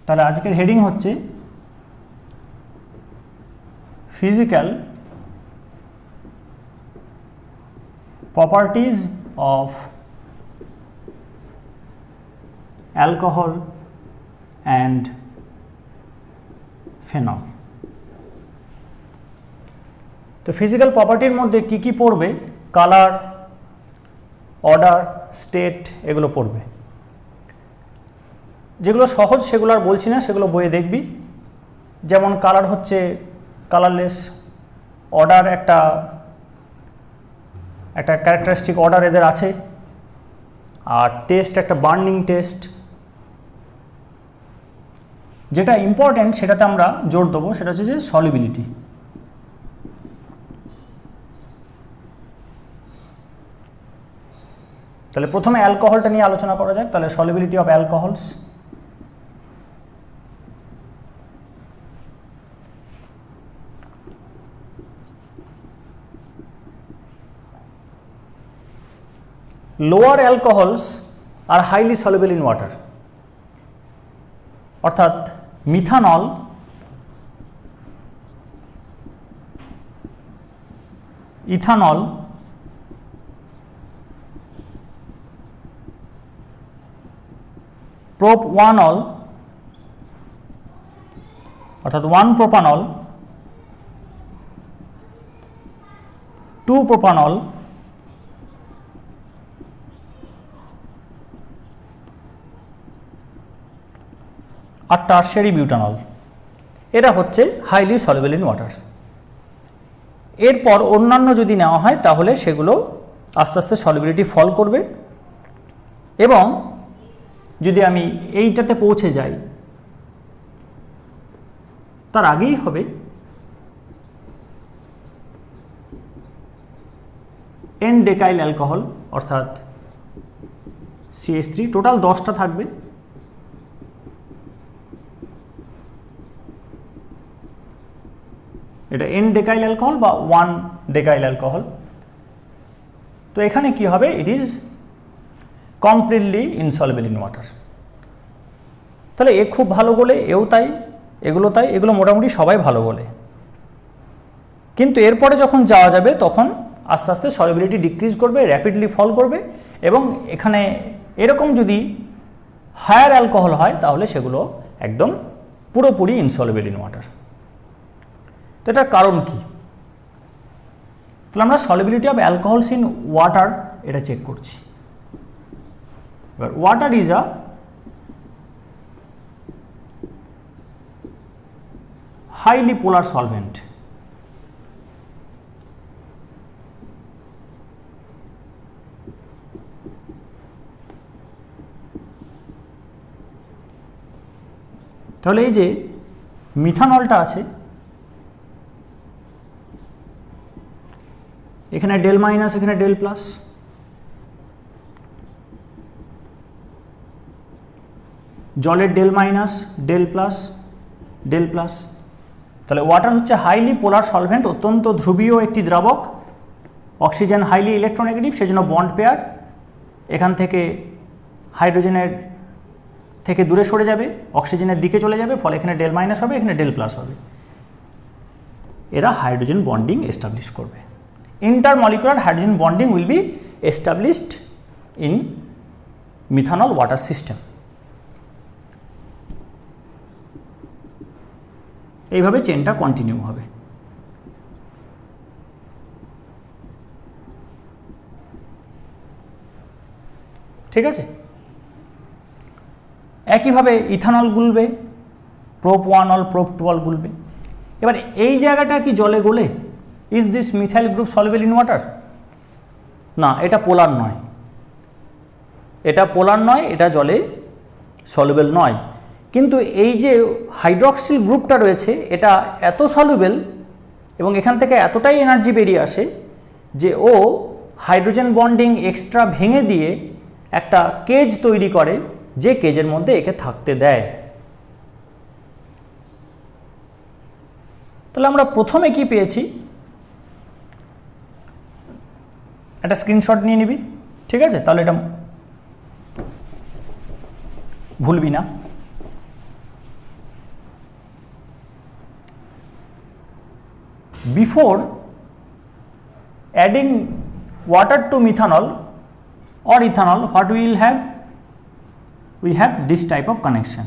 তাহলে আজকের হেডিং হচ্ছে physical properties of alcohol and phenol. তো ফিজিক্যাল প্রপার্টির মধ্যে কি কি পড়বে? কালার, অর্ডার, স্টেট, এগুলো পড়বে। যেগুলো সহজ সেগুলো আর বলছি না, সেগুলো বইয়ে দেখবি। যেমন কালার হচ্ছে কালারলেস, অর্ডার একটা ক্যারেক্টারিস্টিক অর্ডার এদের আছে, আর টেস্ট একটা বার্নিং টেস্ট। যেটা ইম্পর্টেন্ট সেটাতে আমরা জোর দেবো, সেটা হচ্ছে যে সলিবিলিটি। তাহলে প্রথমে অ্যালকোহলটা নিয়ে আলোচনা করা যাক। তাহলে solubility of alcohols. Lower alcohols are highly soluble in water, অর্থাৎ মিথানল, ইথানল, প্রোপ-1-অল অর্থাৎ 1-প্রোপানল, 2-প্রোপানল, আর টারশিয়ারি বিউটানল, এরা হচ্ছে হাইলি সলিবল ইন ওয়াটার। এরপর অন্যান্য যদি নেওয়া হয় তাহলে সেগুলো আস্তে আস্তে সলিবিলিটি ফল করবে, এবং যদি আমি এইটাতে পৌঁছে যাই তার আগেই হবে এন ডেকাইল অ্যালকোহল অর্থাৎ CH3। টোটাল 10টা থাকবে। এটা এন ডেকাইল অ্যালকোহল বা 1 ডেকাইল অ্যালকোহল। তো এখানে কি হবে? It is completely insoluble in water. তাহলে এ খুব ভালো বলে, এও তাই, এগুলো তাই, এগুলো মোটামুটি সবাই ভালো বলে। কিন্তু এরপরে যখন যাওয়া যাবে তখন আস্তে আস্তে সলিবিলিটি ডিক্রিজ করবে, র্যাপিডলি ফল করবে, এবং এখানে এরকম যদি হায়ার অ্যালকোহল হয় তাহলে সেগুলো একদম পুরোপুরি ইনসলুবল ইন ওয়াটার। তো এটার কারণ কি? তাহলে আমরা solubility of alcohols in water এটা চেক করছি। এবার water is a highly polar solvent. তাহলে এই যে মিথানলটা আছে, এখানে ডেল মাইনাস, এখানে ডেল প্লাস, জলের del minus, del plus, del plus. তাহলে ওয়াটার হচ্ছে হাইলি পোলার সলভেন্ট, অত্যন্ত ধ্রুবীয় একটি দ্রাবক। অক্সিজেন হাইলি ইলেকট্রোনেগেটিভ, সেজন্য বন্ড পেয়ার এখান থেকে হাইড্রোজেনের থেকে দূরে সরে যাবে, অক্সিজেনের দিকে চলে যাবে, ফলে এখানে ডেল মাইনাস হবে, এখানে ডেল প্লাস হবে। এরা হাইড্রোজেন বন্ডিং এস্টাবলিশ করবে। Intermolecular hydrogen bonding will be established in methanol water system. এইভাবে চেনটা কন্টিনিউ হবে। ঠিক আছে? একইভাবে ইথানল গুলবে, প্রোপ-1-অল, প্রোপ-2-অল গুলবে। এবার এই জায়গাটা কি জলে গোলে? Is this methyl group soluble in water? না, এটা পোলার নয়, এটা পোলার নয়, এটা জলে সলিবল নয়। কিন্তু এই যে হাইড্রক্সিল গ্রুপটা রয়েছে এটা এত সলিবল এবং এখান থেকে এতটাই এনার্জি বেরিয়ে আসে যে ও হাইড্রোজেন বন্ডিং এক্সট্রা ভেঙে দিয়ে একটা কেজ তৈরি করে, যে কেজের মধ্যে একে থাকতে দেয়। তাহলে আমরা প্রথমে কি পেয়েছি? একটা স্ক্রিনশট নিয়ে নিবি, ঠিক আছে? তাহলে এটা ভুলবি না। before adding water to methanol or ethanol, what we will have? We have this type of connection.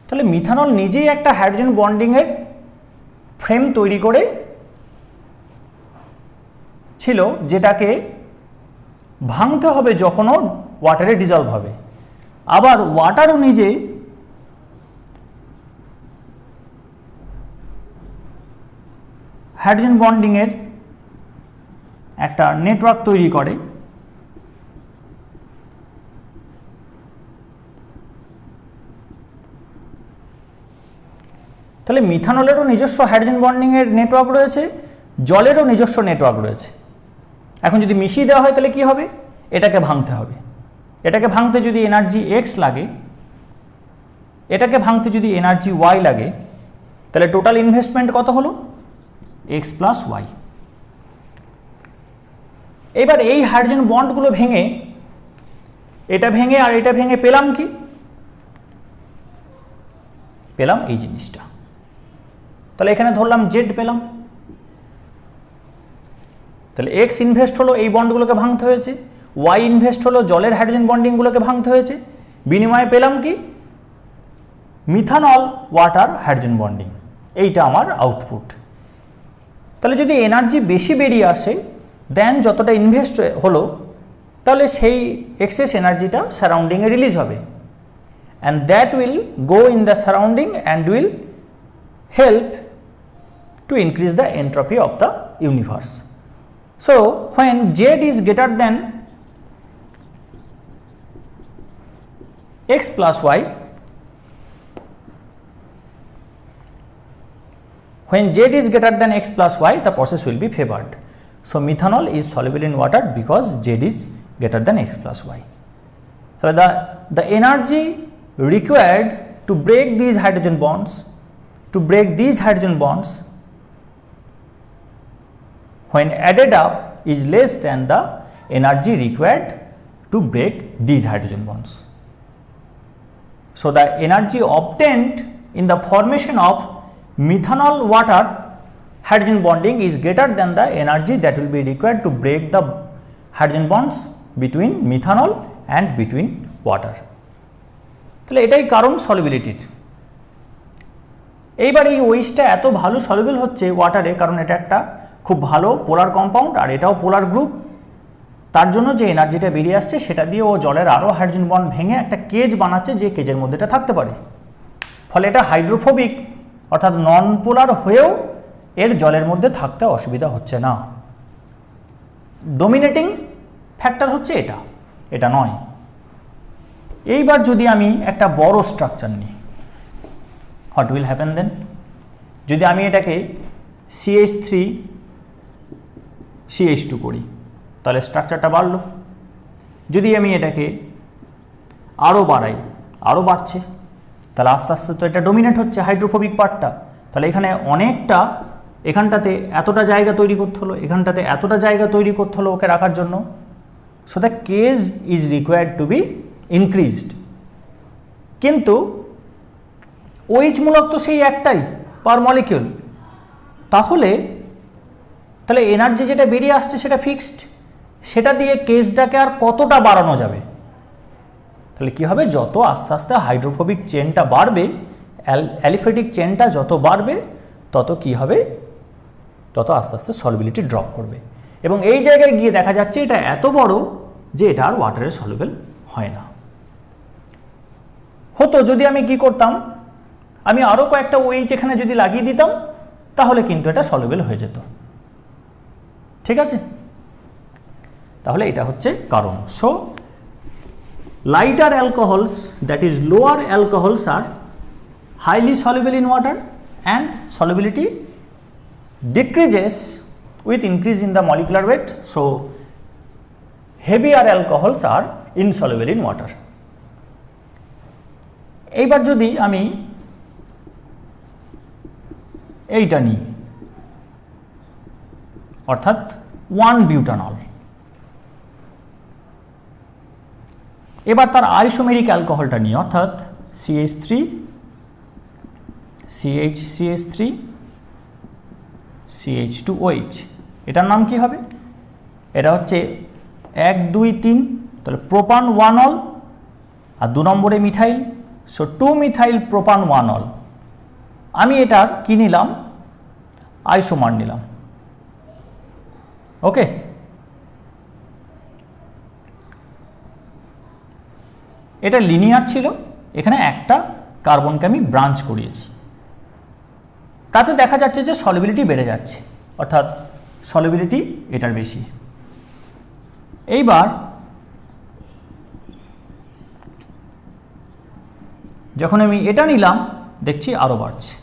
তাহলে মিথানল নিজেই একটা হাইড্রোজেন বন্ডিং এর ফ্রেম তৈরি করে ছিল, যেটাকে ভাঙতে হবে যখন ও ওয়াটারে ডিজলভ হবে। আবার ওয়াটারও নিজে হাইড্রোজেন বন্ডিং এর একটা নেটওয়ার্ক তৈরি করে, তাহলে মিথানলেরও নিজস্ব হাইড্রোজেন বন্ডিং এর নেটওয়ার্ক রয়েছে, জলেরও নিজস্ব নেটওয়ার্ক রয়েছে। এখন যদি মিশিয়ে দেওয়া হয় তাহলে কি হবে? এটাকে ভাঙতে হবে। এটাকে ভাঙতে যদি এনার্জি এক্স লাগে, এটাকে ভাঙতে যদি এনার্জি ওয়াই লাগে, তাহলে টোটাল ইনভেস্টমেন্ট কত হলো? X plus Y. এবার এই হাইড্রোজেন বন্ডগুলো ভেঙে, এটা ভেঙে আর এটা ভেঙে পেলাম কি? পেলাম এই জিনিসটা। তাহলে এখানে ধরলাম জেড পেলাম। তাহলে এক্স ইনভেস্ট হলো এই বন্ডগুলোকে ভাঙতে হয়েছে, ওয়াই ইনভেস্ট হলো জলের হাইড্রোজেন বন্ডিংগুলোকে ভাঙতে হয়েছে, বিনিময়ে পেলাম কি? Methanol water hydrogen bonding. এইটা আমার আউটপুট। তাহলে যদি এনার্জি বেশি বেরিয়ে আসে দেন যতটা ইনভেস্ট হলো, তাহলে সেই এক্সেস এনার্জিটা সারাউন্ডিংয়ে রিলিজ হবে, and that will go in the surrounding and will help to increase the entropy of the universe. So when Z is greater than x plus y, when Z is greater than x plus y, the process will be favored. So methanol is soluble in water because Z is greater than x plus y. So the energy required to break these hydrogen bonds, when added up, is less than the energy required to break these hydrogen bonds. So the energy obtained in the formation of methanol water hydrogen bonding is greater than the energy that will be required to break the hydrogen bonds between methanol and between water. তাহলে এটাই কারণ সলিবিলিটির। এইবার এই ওইচটা এত ভালো soluble হচ্ছে ওয়াটারে, কারণ এটা একটা খুব ভালো পোলার কম্পাউন্ড আর এটাও পোলার গ্রুপ। তার জন্য যে এনার্জিটা বেরিয়ে আসছে সেটা দিয়ে ও জলের আরও হাইড্রোজেন বন্ড ভেঙে একটা কেজ বানাচ্ছে, যে কেজের মধ্যে এটা থাকতে পারে। ফলে এটা হাইড্রোফোবিক অর্থাৎ নন পোলার হয়েও এর জলের মধ্যে থাকতে অসুবিধা হচ্ছে না। ডোমিনেটিং ফ্যাক্টর হচ্ছে এটা নয়। এইবার যদি আমি একটা বড় স্ট্রাকচার নিই, হোয়াট উইল হ্যাপেন দেন? যদি আমি এটাকে CH3CH2 করি তাহলে স্ট্রাকচারটা বাড়লো। যদি আমি এটাকে আরও বাড়াই, আরও বাড়ছে, তাহলে আস্তে আস্তে তো এটা ডোমিনেট হচ্ছে হাইড্রোফোবিক পার্টটা। তাহলে এখানে অনেকটা, এখানটাতে এতটা জায়গা তৈরি করতে হলো, এখানটাতে এতটা জায়গা তৈরি করতে হলো ওকে রাখার জন্য। So the cage is required to B increased. কিন্তু ওইচ মূলক তো সেই একটাই পার মলিকিউল। তাহলে এনার্জি যেটা বেরিয়ে আসছে সেটা ফিক্সড, সেটা দিয়ে কেজটাকে আর কতটা বাড়ানো যাবে? তাহলে কি হবে? যত আস্তে আস্তে হাইড্রোফোবিক চেনটা বাড়বে, অ্যালিফেটিক চেনটা যত বাড়বে, তত কি হবে? তত আস্তে আস্তে সলিবিলিটি ড্রপ করবে। এবং এই জায়গায় গিয়ে দেখা যাচ্ছে এটা এত বড় যে এটা আর ওয়াটারে সলিবল হয় না। হতো যদি আমি কি করতাম, আমি আরও কয়েকটা ওইচ এখানে যদি লাগিয়ে দিতাম, তাহলে কিন্তু এটা সলিবল হয়ে যেত। ঠিক আছে? তাহলে এটা হচ্ছে কারণ। So lighter alcohols, that is lower alcohols, are highly soluble in water and solubility decreases with increase in the molecular weight. So heavier alcohols are insoluble in water. এইবার যদি আমি এইটা নিই, অর্থাৎ 1 বিউটানল, এবার তার আইসোমেরিক অ্যালকোহলটা নিই, অর্থাৎ CH3 CH CH2OH, এটার নাম কি হবে? এটা হচ্ছে 1 2 3, তাহলে প্রোপান 1 অল, আর 2 নম্বরে মিথাইল, সো 2 মিথাইল প্রোপান 1 অল। আমি এটার কি নিলাম? আইসোমার নিলাম। ওকে, এটা লিনিয়ার ছিল, এখানে একটা কার্বনকে আমি ব্রাঞ্চ করিয়েছি, তাতে দেখা যাচ্ছে যে সলিবিলিটি বেড়ে যাচ্ছে, অর্থাৎ সলিবিলিটি এটার বেশি। এইবার যখন আমি এটা নিলাম দেখছি আরও বাড়ছে।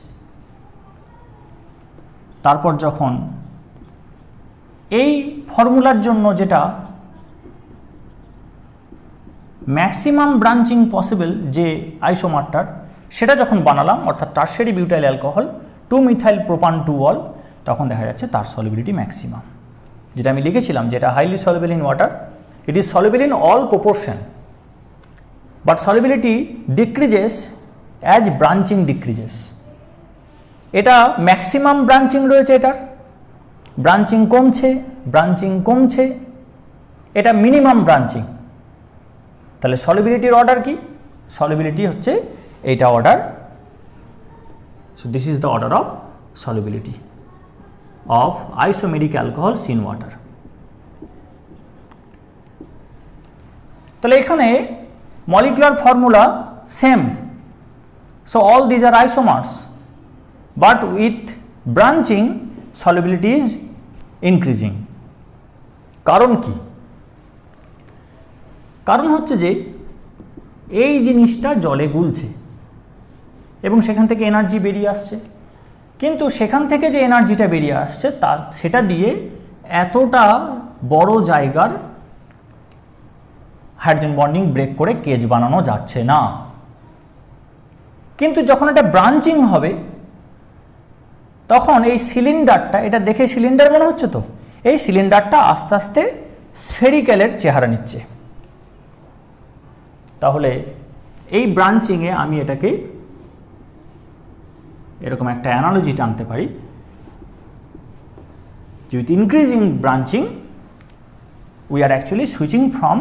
তারপর যখন এই ফর্মুলার জন্য যেটা ম্যাক্সিমাম ব্রাঞ্চিং পসিবল যে আইসোমারটার, সেটা যখন বানালাম, অর্থাৎ tertiary butyl alcohol 2 methyl প্রোপান 2 all, তখন দেখা যাচ্ছে তার সলিবিলিটি ম্যাক্সিমাম। যেটা আমি লিখেছিলাম, যেটা highly soluble in water, it is soluble in all proportion, but solubility decreases as branching decreases. এটা ম্যাক্সিমাম ব্রাঞ্চিং রয়েছে, এটার ব্রাঞ্চিং কমছে, এটা মিনিমাম ব্রাঞ্চিং। তাহলে সলিবিলিটির অর্ডার কি? সলিবিলিটি হচ্ছে এইটা order. So this is the order of solubility of isomeric alcohols in water. তাহলে এখানে molecular formula same, so all these are isomers, but with branching solubility is increasing। কারণ কি? কারণ হচ্ছে যে এই জিনিসটা জলে গুলছে এবং সেখান থেকে এনার্জি বেরিয়ে আসছে, কিন্তু সেখান থেকে যে এনার্জিটা বেরিয়ে আসছে সেটা দিয়ে এতটা বড় জায়গার হাইড্রোজেন বন্ডিং ব্রেক করে কেজ বানানো যাচ্ছে না। কিন্তু যখন এটা ব্রাঞ্চিং হবে, তখন এই সিলিন্ডারটা, এটা দেখে সিলিন্ডার মনে হচ্ছে তো, এই সিলিন্ডারটা আস্তে আস্তে স্ফেরিক্যালের চেহারা নিচ্ছে। তাহলে এই ব্রাঞ্চিংয়ে আমি এটাকে এরকম একটা অ্যানালজি টানতে পারি, যে with increasing branching we are actually switching from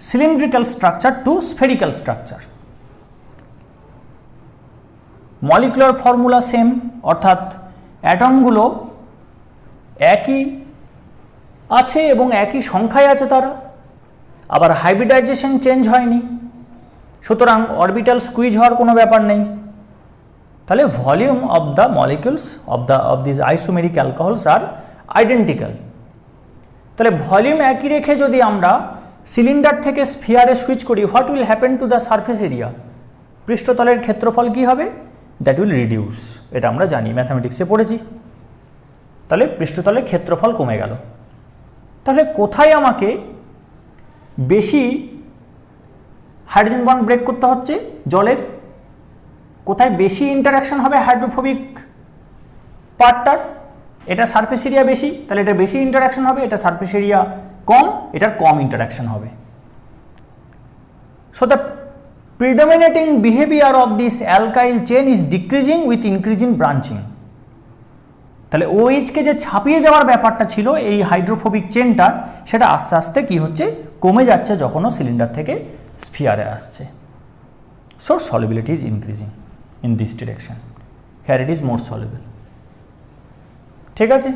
cylindrical structure to spherical structure. Molecular formula same, অর্থাৎ অ্যাটমগুলো একই আছে এবং একই সংখ্যায় আছে তারা, আবার হাইব্রিডাইজেশন চেঞ্জ হয়নি, সুতরাং অরবিটাল স্কুইজ হওয়ার কোনো ব্যাপার নেই। তাহলে volume of the molecules of this isomeric alcohols are identical. তাহলে ভলিউম একই রেখে যদি আমরা সিলিন্ডার থেকে স্ফিয়ারে সুইচ করি, what will happen to the surface area? পৃষ্ঠতলের ক্ষেত্রফল কি হবে? That will reduce. এটা আমরা জানি, ম্যাথামেটিক্সে পড়েছি। তাহলে পৃষ্ঠতলের ক্ষেত্রফল কমে গেল। তাহলে কোথায় আমাকে বেশি হাইড্রোজেন বন্ড ব্রেক করতে হচ্ছে? জলের কোথায় বেশি ইন্টারাকশন হবে হাইড্রোফোবিক পার্টটার? এটা সারফেস এরিয়া বেশি, তাহলে এটা বেশি ইন্টারাকশন হবে, এটা সারফেস এরিয়া কম, এটার কম ইন্টারাকশন হবে। So the predominating behavior of this alkyl chain is decreasing with increasing branching। তাহলে OH কে যে ছাপিয়ে যাওয়ার ব্যাপারটা ছিল এই হাইড্রোফোবিক চেনটার, সেটা আস্তে আস্তে কি হচ্ছে? কমে যাচ্ছে যখন সিলিন্ডার থেকে স্ফিয়ারে আসছে। So solubility is increasing in this direction, here it is more soluble। ঠিক আছে,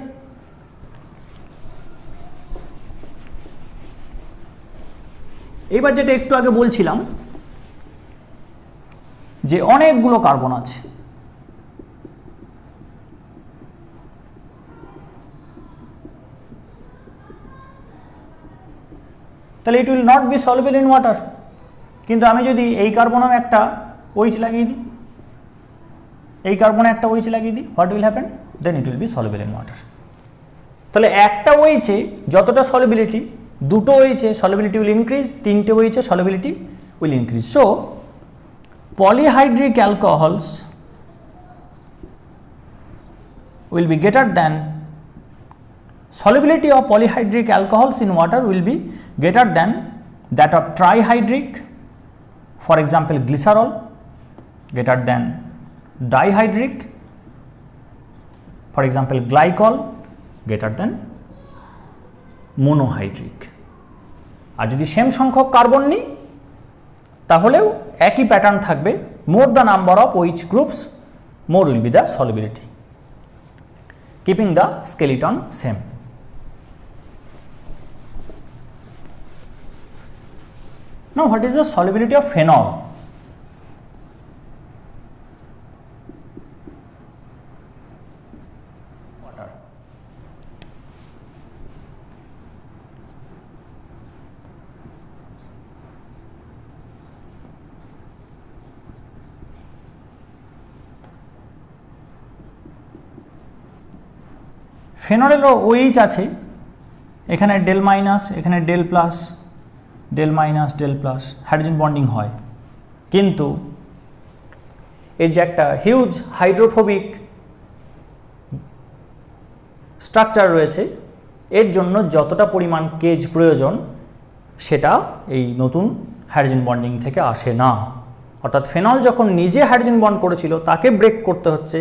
এবার যেটা একটু আগে বলছিলাম যে অনেকগুলো কার্বন আছে, তাহলে it will not be soluble in water. কিন্তু আমি যদি এই কার্বনেও একটা OH লাগিয়ে দিই, এই কার্বনে একটা OH লাগিয়ে দিই, what will happen? Then it will be soluble in water. তাহলে একটা OH এ যতটা সলিবিলিটি, দুটো OH এ সলিবিলিটি উইল ইনক্রিজ, তিনটে OH এ solubility will increase. So polyhydric alcohols will be greater than, solubility of polyhydric alcohols in water will be greater than that of trihydric, for example glycerol, greater than dihydric, for example glycol, greater than monohydric. আর যদি same সংখ্যক carbon নিই তাহলেও একই pattern থাকবে, more the number of OH groups, more will be the solubility, keeping the skeleton same. Now what is the solubility of phenol? Water. ফেনলেরও OH আছে, এখানে del minus, এখানে del plus, del minus del plus, hydrogen bonding হয়, কিন্তু এর যে একটা huge hydrophobic structure রয়েছে, এর জন্য যতটা পরিমাণ কেজ প্রয়োজন সেটা এই নতুন হাইড্রোজেন বন্ডিং থেকে আসে না। অর্থাৎ ফেনল যখন নিজে হাইড্রোজেন বন্ড করেছিল তাকে ব্রেক করতে হচ্ছে,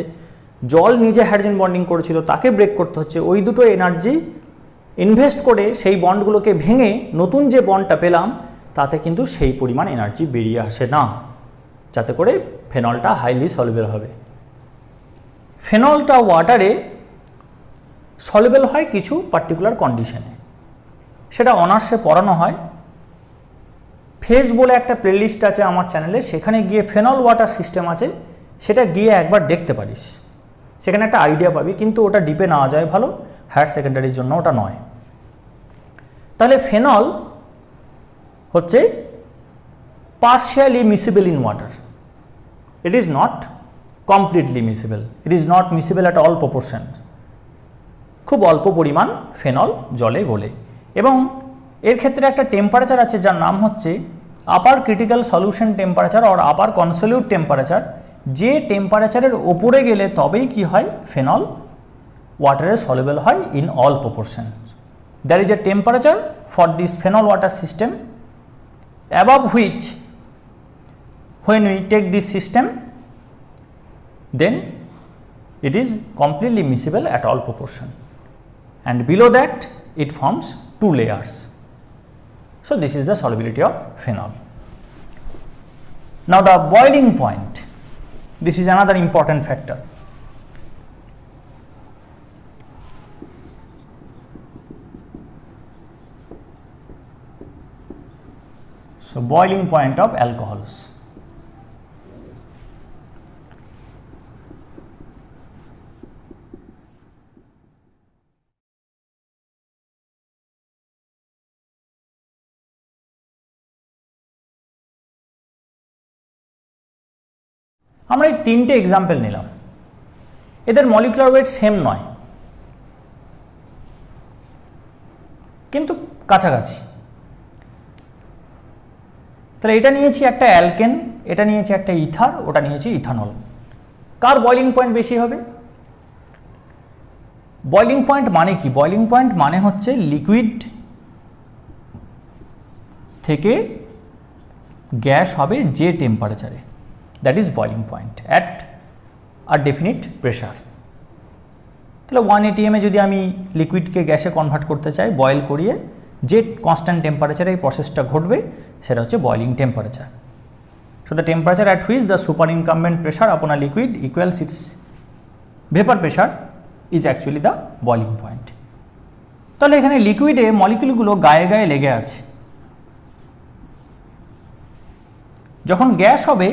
জল নিজে হাইড্রোজেন বন্ডিং করেছিল তাকে ব্রেক করতে হচ্ছে, ওই দুটো এনার্জি ইনভেস্ট করে সেই বন্ডগুলোকে ভেঙে নতুন যে বন্ডটা পেলাম তাতে কিন্তু সেই পরিমাণ এনার্জি বেরিয়ে আসে না, যাতে করে ফেনলটা হাইলি সলিউবল হবে। ফেনলটা ওয়াটারে সলিউবল হয় কিছু পার্টিকুলার কন্ডিশনে, সেটা অনার্সে পড়ানো হয়। ফেজ বলে একটা প্লেলিস্ট আছে আমার চ্যানেলে, সেখানে গিয়ে ফেনল ওয়াটার সিস্টেম আছে, সেটা গিয়ে একবার দেখতে পারিস, সেখানে একটা আইডিয়া পাবি, কিন্তু ওটা ডিপে নেওয়া যায় ভালো, হায়ার সেকেন্ডারির জন্য ওটা নয়। তাহলে ফেনল হচ্ছে partially miscible in water, it is not completely miscible, it is not miscible at all proportion, খুব অল্প পরিমাণ ফেনল জলে গলে, এবং এর ক্ষেত্রে একটা টেম্পারেচার আছে যার নাম হচ্ছে upper critical solution temperature or upper consolute temperature. যে টেম্পারেচারের ওপরে গেলে তবেই কি হয়, ফেনল ওয়াটারে সলিউবল হয় in all proportion. There is a temperature for this phenol water system above which when we take this system then it is completely miscible at all proportion, and below that it forms two layers. So this is the solubility of phenol. Now the boiling point, this is another important factor. So boiling point of alcohols. আমরা এই তিনটে example নিলাম, এদের molecular weight same নয় কিন্তু কাছাকাছি। তাহলে এটা নিয়েছি একটা অ্যালকেন, এটা নিয়েছি একটা ইথার, ওটা নিয়েছি ইথানল। কার বয়লিং পয়েন্ট বেশি হবে? বয়লিং পয়েন্ট মানে কি? বয়লিং পয়েন্ট মানে হচ্ছে লিকুইড থেকে গ্যাস হবে যে টেম্পারেচারে, that is boiling point at a definite pressure. তাহলে 1 ATM যদি আমি লিকুইডকে গ্যাসে কনভার্ট করতে চাই, বয়েল করিয়ে যে কনস্ট্যান্ট টেম্পারেচারে এই প্রসেসটা ঘটবে সেটা হচ্ছে boiling temperature. So the temperature at which the super incumbent pressure upon a liquid equals its vapour pressure is actually the boiling point. তাহলে এখানে লিকুইডে মলিকিউলগুলো গায়ে গায়ে লেগে আছে, যখন গ্যাস হবে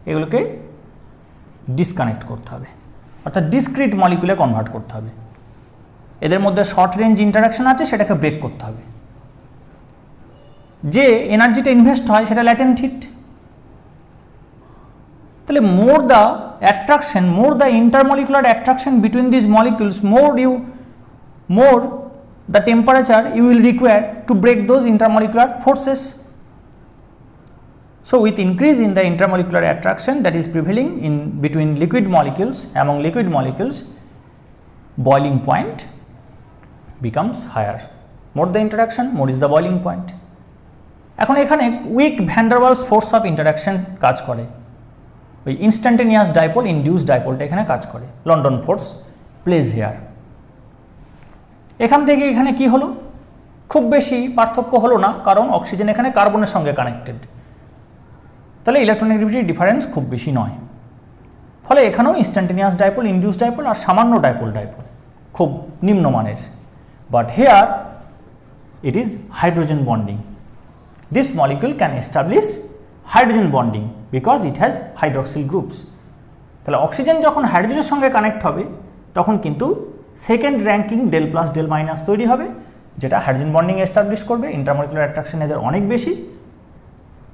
এগুলোকে ডিসকানেক্ট করতে হবে, অর্থাৎ ডিসক্রিট মলিকুলে কনভার্ট করতে হবে। এদের মধ্যে শর্ট রেঞ্জ ইন্টারাকশন আছে, সেটাকে ব্রেক করতে হবে। যে এনার্জিটা ইনভেস্ট হয় সেটা ল্যাটেন্ট হিট। তাহলে more the attraction, more the intermolecular attraction between this molecules, more the temperature you will require to break those intermolecular forces. So with increase in the intermolecular attraction that is prevailing in between liquid molecules, among liquid molecules, boiling point becomes higher. More the interaction, more is the boiling point. এখন এখানে weak van der Waals force of interaction কাজ করে, ওই instantaneous dipole induced ডাইপোলটা এখানে কাজ করে, London force plays hair. এখান থেকে এখানে কি হলো, খুব বেশি পার্থক্য হলো না, কারণ অক্সিজেন এখানে কার্বনের সঙ্গে কানেক্টেড, তাহলে ইলেকট্রোনেগেটিভিটি ডিফারেন্স খুব বেশি নয়। ফলে এখানেও ইনস্ট্যান্টেনিয়াস ডাইপোল ইনডিউসড ডাইপোল আর সামান্য ডাইপোল খুব নিম্নমানের। But here it is hydrogen bonding. This molecule can establish hydrogen bonding because it has hydroxyl groups. তাহলে অক্সিজেন যখন হাইড্রোজেনের সঙ্গে কানেক্ট হবে তখন কিন্তু second ranking del plus del minus তৈরি হবে, যেটা হাইড্রোজেন বন্ডিং এস্টাবলিশ করবে। ইন্টারমলিকুলার অ্যাট্রাকশন এদের অনেক বেশি।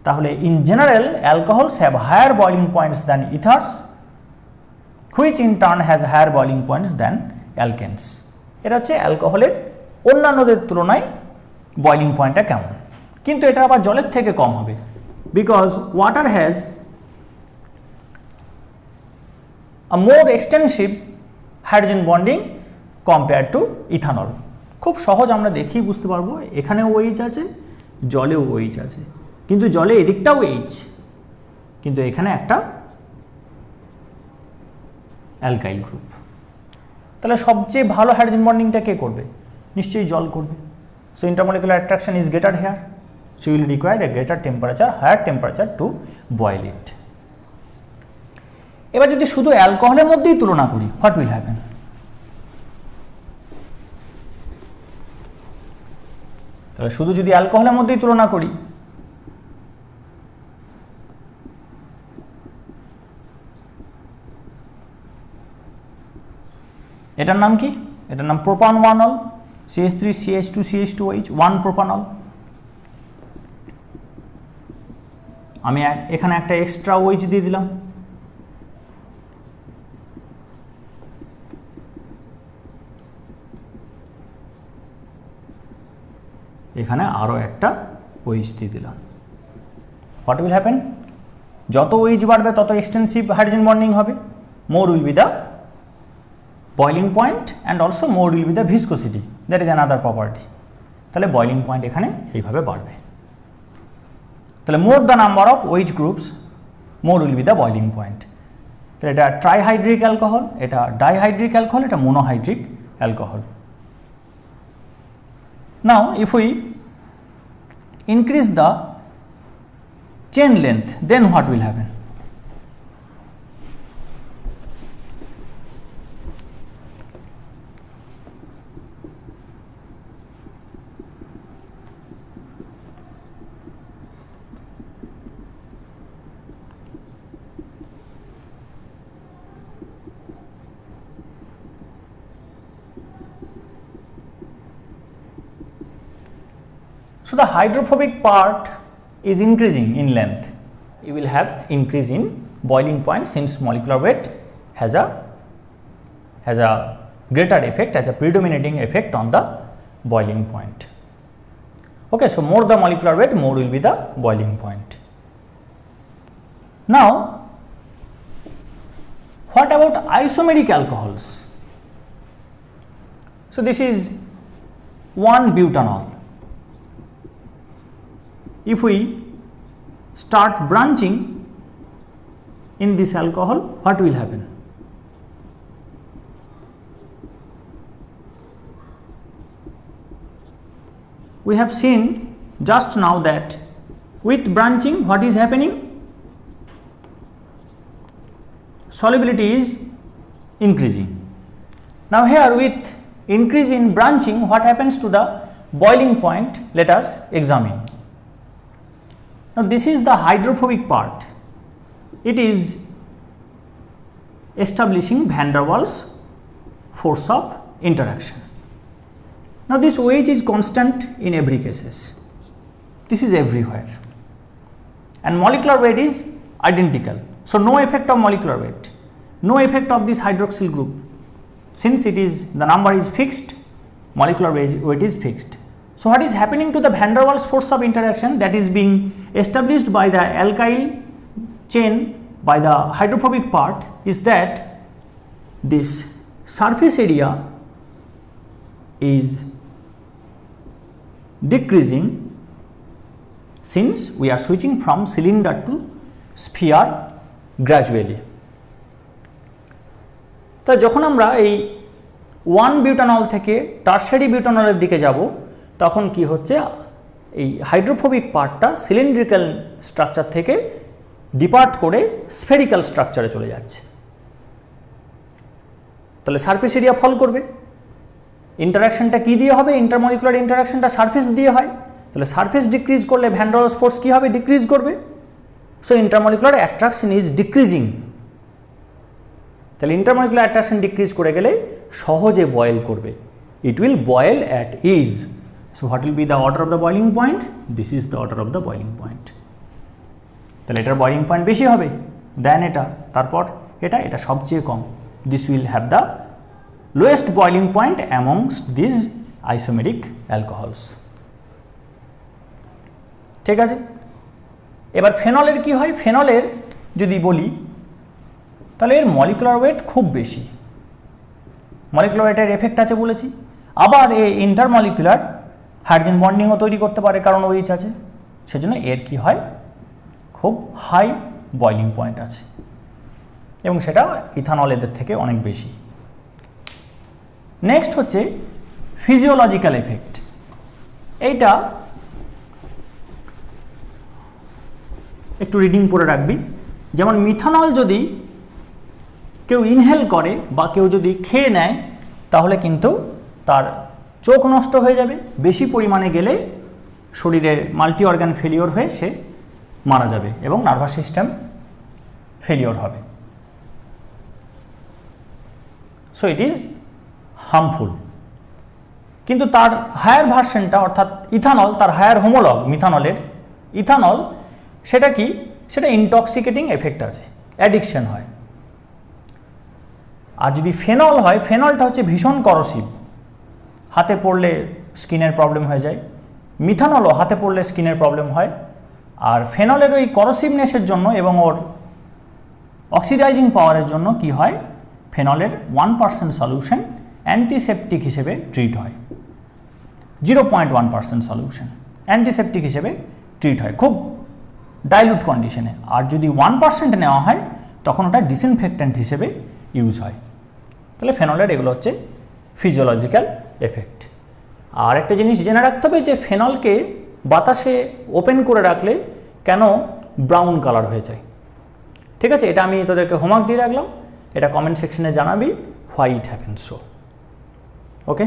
তাহলে in general alcohols have higher boiling points than ethers, which in turn has higher boiling points than alkanes. এটা হচ্ছে অ্যালকোহলের অন্যান্যদের তুলনায় বয়লিং পয়েন্টটা কেমন, কিন্তু এটা আবার জলের থেকে কম হবে, because water has a more extensive hydrogen bonding compare to ethanol. খুব সহজ, আমরা দেখেই বুঝতে পারবো, এখানেও OH আছে, জলেও OH আছে, কিন্তু জলে এদিকটাও H, কিন্তু এখানে একটা অ্যালকাইল গ্রুপ। তাহলে সবচেয়ে ভালো হাইড্রোজেন বন্ডিংটা কে করবে? নিশ্চয়ই জল করবে। So intermolecular attraction is greater here, so you will require a greater temperature, higher temperature to boil it. এবার যদি শুধু অ্যালকোহলের মধ্যেই তুলনা করি, what will happen? তাহলে শুধু যদি অ্যালকোহলের মধ্যেই তুলনা করি, এটার নাম কি? এটার নাম প্রোপানওয়ানল, CH3 CH2 CH2OH 1 প্রোপানল। আমি এখানে একটা এক্সট্রা OH দিয়ে দিলাম, এখানে আরো একটা OH দিয়ে দিলাম। What will happen? যত OH বাড়বে তত এক্সটেন্সিভ হাইড্রোজেন বন্ডিং হবে, মোর will be the boiling point and also more will be the viscosity, that is another property. তাহলে boiling point এখানে এইভাবে বাড়বে। তাহলে more the number of OH groups, more will be the boiling point. তাহলে এটা trihydric alcohol, এটা dihydric alcohol, এটা monohydric alcohol. Now if we increase the chain length, then what will happen? So the hydrophobic part is increasing in length. You will have increase in boiling point since molecular weight has a greater effect, has a predominating effect on the boiling point. Okay, so more the molecular weight, more will be the boiling point. Now, what about isomeric alcohols? So this is 1-butanol. If we start branching in this alcohol, what will happen? We have seen just now that with branching what is happening? Solubility is increasing. Now here with increase in branching, what happens to the boiling point? Let us examine. Now this is the hydrophobic part. It is establishing van der Waals force of interaction. Now this OH is constant in every cases. This is everywhere. And molecular weight is identical. So no effect of molecular weight. No effect of this hydroxyl group. Since it is the number is fixed, molecular weight is fixed. So what is happening to the van der Waals force of interaction that is being established by the alkyl chain by the hydrophobic part is that this surface area is decreasing since we are switching from cylinder to sphere gradually. তো যখন আমরা এই 1 butanol থেকে টারশারি বিউটানলের দিকে যাব তখন কি হচ্ছে, এই হাইড্রোফোবিক পার্টটা সিলিন্ড্রিক্যাল স্ট্রাকচার থেকে ডিপার্ট করে স্ফেরিক্যাল স্ট্রাকচারে চলে যাচ্ছে। তাহলে সারফেস এরিয়া ফল করবে। ইন্টারাকশনটা কি দিয়ে হবে? ইন্টারমলিকুলার ইন্টারাকশনটা সারফেস দিয়ে হয়। তাহলে সারফেস ডিক্রিজ করলে ভ্যান ডের ওয়ালস ফোর্স কী হবে? ডিক্রিজ করবে। So intermolecular attraction is decreasing. তাহলে ইন্টারমলিকুলার অ্যাট্রাকশন ডিক্রিজ করে গেলে সহজে বয়েল করবে। It will boil at ease. So what will be the order of the boiling point? This is the order of the boiling point. তাহলে এটার boiling point বেশি হবে দেন এটা, তারপর এটা, এটা সবচেয়ে কম। This will have the lowest boiling point amongst this isomeric alcohols. ঠিক আছে, এবার ফেনলের কি হয়? ফেনলের যদি বলি তাহলে এর মলিকুলার ওয়েট খুব বেশি, মলিকুলার ওয়েটের এফেক্ট আছে বলেছি। আবার এই ইন্টারমলিকুলার হাইড্রোজেন বন্ডিংও তৈরি করতে পারে কারণ ওইচ আছে, সেজন্য এর কি হয়? খুব হাই বয়লিং পয়েন্ট আছে এবং সেটা ইথানল এদের থেকে অনেক বেশি। নেক্সট হচ্ছে ফিজিওলজিক্যাল এফেক্ট। এইটা একটু রিডিং করে রাখবি। যেমন মিথানল যদি কেউ ইনহেল করে বা কেউ যদি খেয়ে নেয় তাহলে কিন্তু তার চোখ নষ্ট হয়ে যাবে, বেশি পরিমাণে গেলে শরীরে মাল্টি অর্গান ফেলিওর হয়ে সে মারা যাবে এবং নার্ভাস সিস্টেম ফেলিওর হবে। So it is harmful. কিন্তু তার হায়ার ভার্সনটা অর্থাৎ ইথানল, তার হায়ার হোমোলগ মিথানলের ইথানল, সেটা কি? সেটা ইনটক্সিকেটিং এফেক্ট আছে, অ্যাডিকশন হয়। আর যদি ফেনল হয়, ফেনলটা হচ্ছে ভীষণ করসিভ, হাতে পড়লে স্কিনের প্রবলেম হয়ে যায়। মিথানলও হাতে পড়লে স্কিনের প্রবলেম হয়। আর ফেনলের ওই করসিভনেসের জন্য এবং ওর অক্সিডাইজিং পাওয়ারের জন্য কি হয়? ফেনলের 1% সলিউশন অ্যান্টিসেপটিক হিসেবে ট্রিট হয়, 0.1% সলিউশন অ্যান্টিসেপটিক হিসেবে ট্রিট হয় খুব ডাইলুট কন্ডিশনে। আর যদি 1% নেওয়া হয় তখন ওটা ডিসইনফেক্ট্যান্ট হিসেবে ইউজ হয়। তাহলে ফেনলের এগুলো হচ্ছে ফিজিওলজিক্যাল এফেক্ট। আর একটা জিনিস জেনে রাখতে হবে যে ফেনলকে বাতাসে ওপেন করে রাখলে কেন ব্রাউন কালার হয়ে যায়। ঠিক আছে, এটা আমি তোদেরকে হোমওয়ার্ক দিয়ে রাখলাম, এটা কমেন্ট সেকশনে জানাবি why it happens so. Okay.